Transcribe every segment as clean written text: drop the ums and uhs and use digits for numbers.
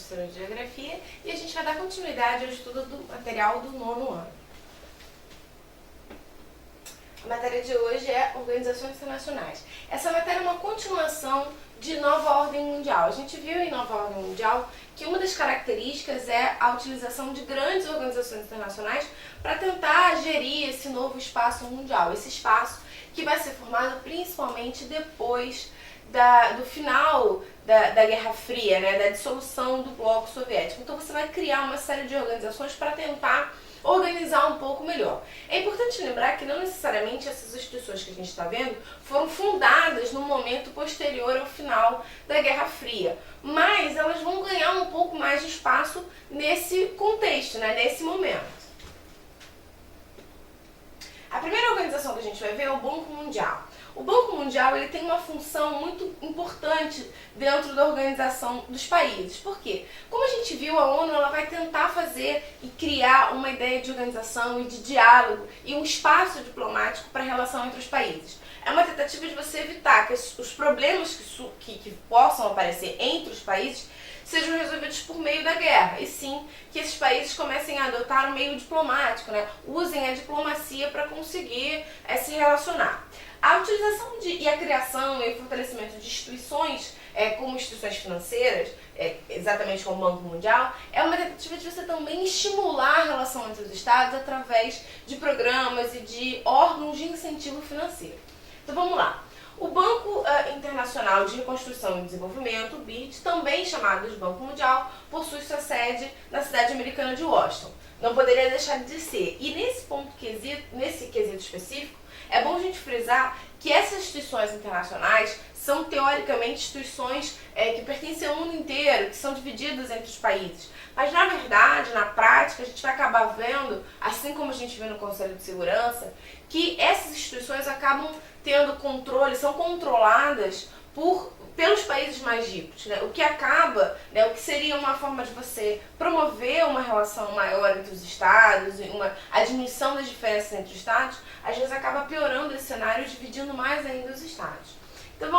professora de Geografia, e a gente vai dar continuidade ao estudo do material do 9º ano. A matéria de hoje é Organizações Internacionais. Essa matéria é uma continuação de Nova Ordem Mundial. A gente viu em Nova Ordem Mundial que uma das características é a utilização de grandes organizações internacionais para tentar gerir esse novo espaço mundial, esse espaço que vai ser formado principalmente depois do final da Guerra Fria, né, da dissolução do bloco soviético. Então você vai criar uma série de organizações para tentar organizar um pouco melhor. É importante lembrar que não necessariamente essas instituições que a gente está vendo foram fundadas no momento posterior ao final da Guerra Fria, mas elas vão ganhar um pouco mais de espaço nesse contexto, né, nesse momento. A primeira organização que a gente vai ver é o Banco Mundial. O Banco Mundial ele tem uma função muito importante dentro da organização dos países. Por quê? Como a gente viu, a ONU ela vai tentar fazer e criar uma ideia de organização e de diálogo e um espaço diplomático para a relação entre os países. É uma tentativa de você evitar que os problemas que possam aparecer entre os países sejam resolvidos por meio da guerra, e sim que esses países comecem a adotar um meio diplomático, né? Usem a diplomacia para conseguir se relacionar. A utilização e a criação e o fortalecimento de instituições, como instituições financeiras, exatamente como o Banco Mundial, é uma tentativa de você também estimular a relação entre os estados através de programas e de órgãos de incentivo financeiro. Então vamos lá. O Banco Internacional de Reconstrução e Desenvolvimento, o BID, também chamado de Banco Mundial, possui sua sede na cidade americana de Washington. Não poderia deixar de ser. E nesse quesito específico, é bom a gente frisar que essas instituições internacionais são teoricamente instituições que pertencem ao mundo inteiro, que são divididas entre os países. Mas na verdade, na prática, a gente vai acabar vendo, assim como a gente vê no Conselho de Segurança, que essas instituições acabam tendo controle, são controladas pelos países mais ricos, né? O que acaba, né, o que seria uma forma de você promover uma relação maior entre os estados, a diminuição das diferenças entre os estados, às vezes acaba piorando esse cenário, dividindo mais ainda os estados. Então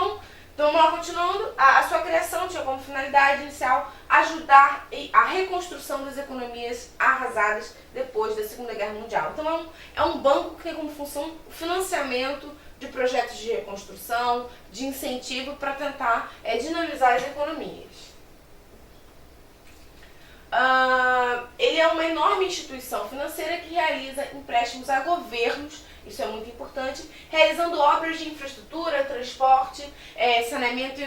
vamos lá, continuando. A sua criação tinha como finalidade inicial ajudar a reconstrução das economias arrasadas depois da Segunda Guerra Mundial. Então é um banco que tem como função o financiamento de projetos de reconstrução, de incentivo para tentar dinamizar as economias. Ele é uma enorme instituição financeira que realiza empréstimos a governos, isso é muito importante, realizando obras de infraestrutura, transporte, saneamento,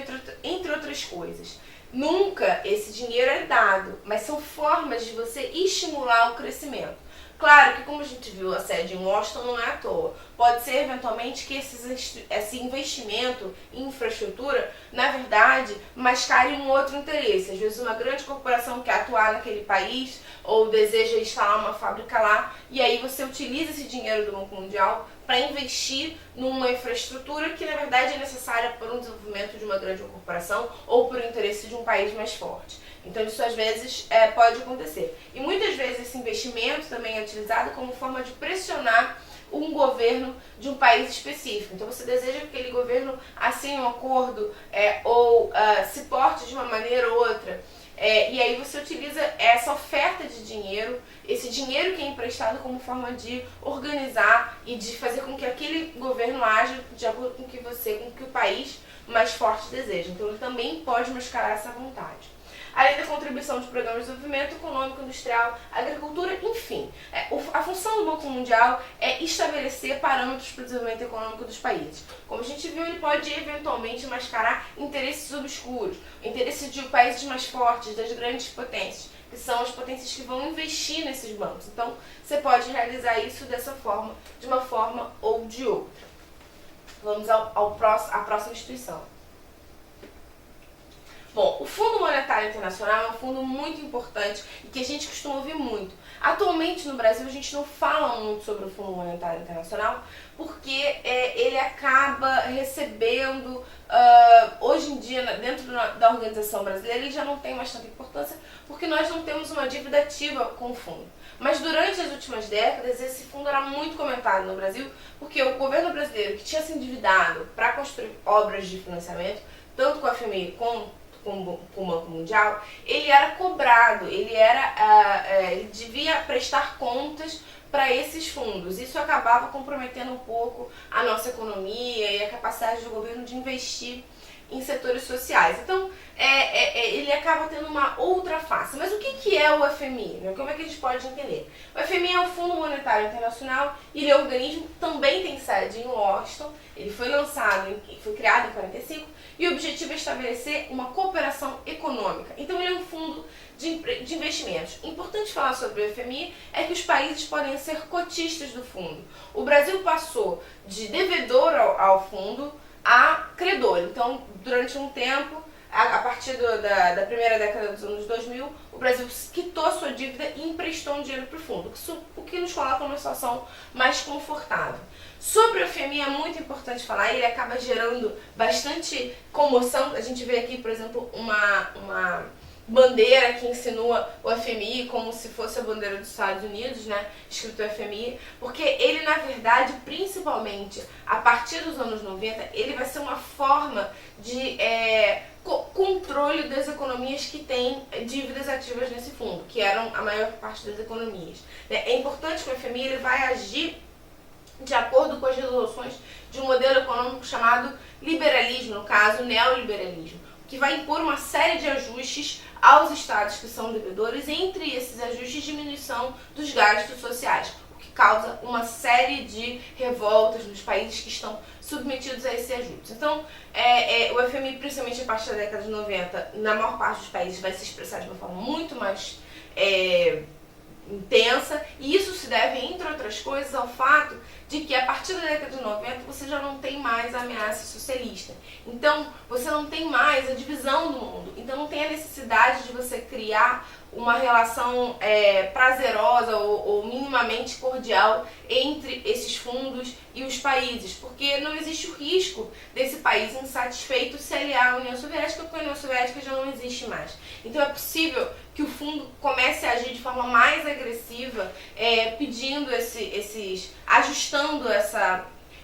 entre outras coisas. Nunca esse dinheiro é dado, mas são formas de você estimular o crescimento. Claro que, como a gente viu a sede em Washington, não é à toa. Pode ser, eventualmente, que esse investimento em infraestrutura, na verdade, mascare um outro interesse. Às vezes, uma grande corporação quer atuar naquele país ou deseja instalar uma fábrica lá, e aí você utiliza esse dinheiro do Banco Mundial para investir numa infraestrutura que, na verdade, é necessária para o desenvolvimento de uma grande corporação ou para o interesse de um país mais forte. Então isso às vezes pode acontecer. E muitas vezes esse investimento também é utilizado como forma de pressionar um governo de um país específico. Então você deseja que aquele governo assine um acordo ou se porte de uma maneira ou outra. E aí você utiliza essa oferta de dinheiro, esse dinheiro que é emprestado como forma de organizar e de fazer com que aquele governo haja de acordo com o que o país mais forte deseja. Então ele também pode mascarar essa vontade. Além da contribuição de programas de desenvolvimento econômico, industrial, agricultura, enfim. A função do Banco Mundial é estabelecer parâmetros para o desenvolvimento econômico dos países. Como a gente viu, ele pode eventualmente mascarar interesses obscuros, interesses de países mais fortes, das grandes potências, que são as potências que vão investir nesses bancos. Então, você pode realizar isso dessa forma, de uma forma ou de outra. Vamos à próxima instituição. Bom, o Fundo Monetário Internacional é um fundo muito importante e que a gente costuma ouvir muito. Atualmente no Brasil a gente não fala muito sobre o Fundo Monetário Internacional porque ele acaba recebendo, hoje em dia, dentro da organização brasileira, ele já não tem mais tanta importância porque nós não temos uma dívida ativa com o fundo. Mas durante as últimas décadas esse fundo era muito comentado no Brasil porque o governo brasileiro, que tinha se endividado para construir obras de financiamento, tanto com a FMI com o Banco Mundial, ele era cobrado, ele devia prestar contas para esses fundos. Isso acabava comprometendo um pouco a nossa economia e a capacidade do governo de investir em setores sociais. Então, ele acaba tendo uma outra face. Mas o que é o FMI? Né? Como é que a gente pode entender? O FMI é o Fundo Monetário Internacional, ele é um organismo, também tem sede em Washington, ele foi foi criado em 1945, e o objetivo é estabelecer uma cooperação econômica. Então, ele é um fundo de investimentos. Importante falar sobre o FMI é que os países podem ser cotistas do fundo. O Brasil passou de devedor ao fundo a credor. Então, durante um tempo, a partir da primeira década dos anos 2000, o Brasil quitou a sua dívida e emprestou um dinheiro para o fundo, o que nos coloca numa situação mais confortável. Sobre o FMI é muito importante falar, ele acaba gerando bastante comoção. A gente vê aqui, por exemplo, uma bandeira que insinua o FMI como se fosse a bandeira dos Estados Unidos, né, escrito FMI, porque ele, na verdade, principalmente a partir dos anos 90, ele vai ser uma forma de controle das economias que têm dívidas ativas nesse fundo, que eram a maior parte das economias. É importante que o FMI ele vai agir de acordo com as resoluções de um modelo econômico chamado liberalismo, no caso, neoliberalismo, que vai impor uma série de ajustes aos estados que são devedores, entre esses ajustes, diminuição dos gastos sociais, o que causa uma série de revoltas nos países que estão submetidos a esses ajustes. Então, o FMI, principalmente a partir da década de 90, na maior parte dos países, vai se expressar de uma forma muito mais intensa, e isso se deve, entre outras coisas, ao fato de que a partir da década de 90 você já não tem mais a ameaça socialista. Então, você não tem mais a divisão do mundo. Então, não tem a necessidade de você criar uma relação prazerosa ou minimamente cordial entre esses fundos e os países, porque não existe o risco desse país insatisfeito se aliar à União Soviética, porque a União Soviética já não existe mais. Então é possível que o fundo comece a agir de forma mais agressiva, pedindo ajustando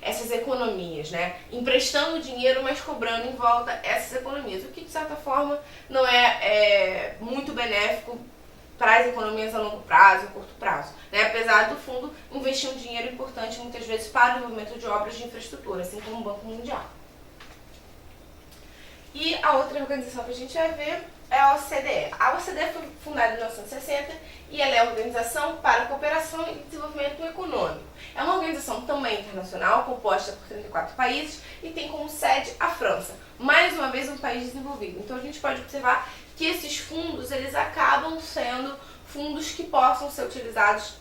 essas economias, né? Emprestando dinheiro, mas cobrando em volta essas economias, o que de certa forma não é muito benéfico para as economias a longo prazo e curto prazo, né? Apesar do fundo investir um dinheiro importante muitas vezes para o desenvolvimento de obras de infraestrutura, assim como o Banco Mundial. E a outra organização que a gente vai ver é a OCDE. A OCDE foi fundada em 1960 e ela é a Organização para a Cooperação e Desenvolvimento Econômico. É uma organização também internacional, composta por 34 países e tem como sede a França. Mais uma vez, um país desenvolvido. Então a gente pode observar que esses fundos, eles acabam sendo fundos que possam ser utilizados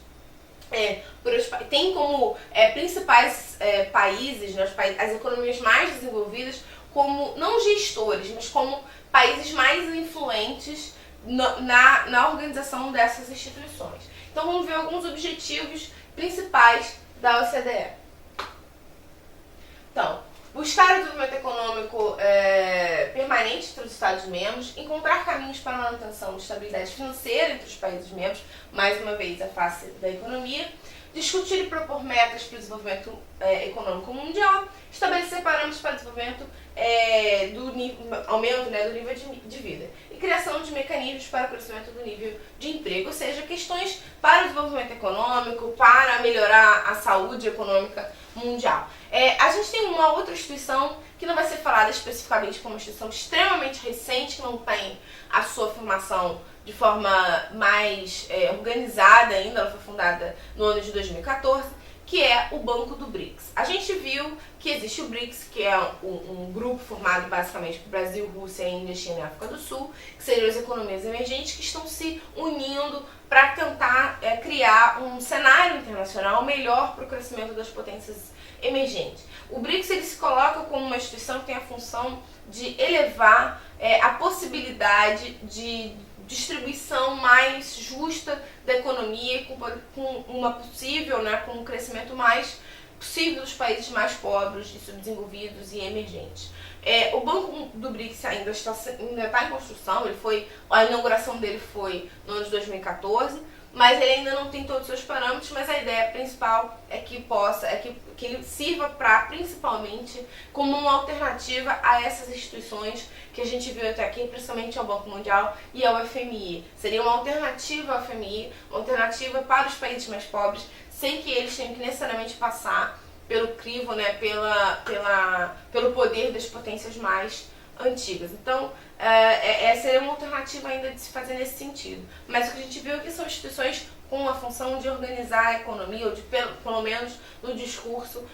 tem como principais países, né, as economias mais desenvolvidas, como, não gestores, mas como países mais influentes na organização dessas instituições. Então vamos ver alguns objetivos principais da OCDE. Então, buscar o desenvolvimento econômico permanente entre os Estados-membros, encontrar caminhos para a manutenção de estabilidade financeira entre os países-membros, mais uma vez a face da economia, discutir e propor metas para o desenvolvimento econômico mundial, estabelecer parâmetros para o desenvolvimento aumento do nível de vida e criação de mecanismos para o crescimento do nível de emprego, ou seja, questões para o desenvolvimento econômico, para melhorar a saúde econômica mundial. A gente tem uma outra instituição que não vai ser falada especificamente como uma instituição extremamente recente, que não tem a sua formação de forma mais organizada ainda, ela foi fundada no ano de 2014, que é o Banco do BRICS. A gente viu que existe o BRICS, que é um grupo formado basicamente por Brasil, Rússia, Índia, China e África do Sul, que seriam as economias emergentes que estão se unindo para tentar criar um cenário internacional melhor para o crescimento das potências emergentes. O BRICS ele se coloca como uma instituição que tem a função de elevar a possibilidade de distribuição mais justa da economia com um crescimento mais possível dos países mais pobres, e subdesenvolvidos e emergentes. O Banco do BRICS ainda está em construção, a inauguração dele foi no ano de 2014, mas ele ainda não tem todos os seus parâmetros, mas a ideia principal é que que ele sirva para, principalmente, como uma alternativa a essas instituições que a gente viu até aqui, principalmente ao Banco Mundial e ao FMI. Seria uma alternativa ao FMI, uma alternativa para os países mais pobres, sem que eles tenham que necessariamente passar pelo crivo, né, pelo poder das potências mais antigas. Então, essa é uma alternativa ainda de se fazer nesse sentido. Mas o que a gente viu aqui são instituições com a função de organizar a economia, ou de, pelo menos no discurso,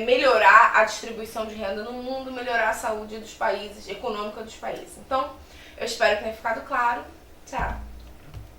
melhorar a distribuição de renda no mundo, melhorar a saúde dos países, econômica dos países. Então, eu espero que tenha ficado claro. Tchau!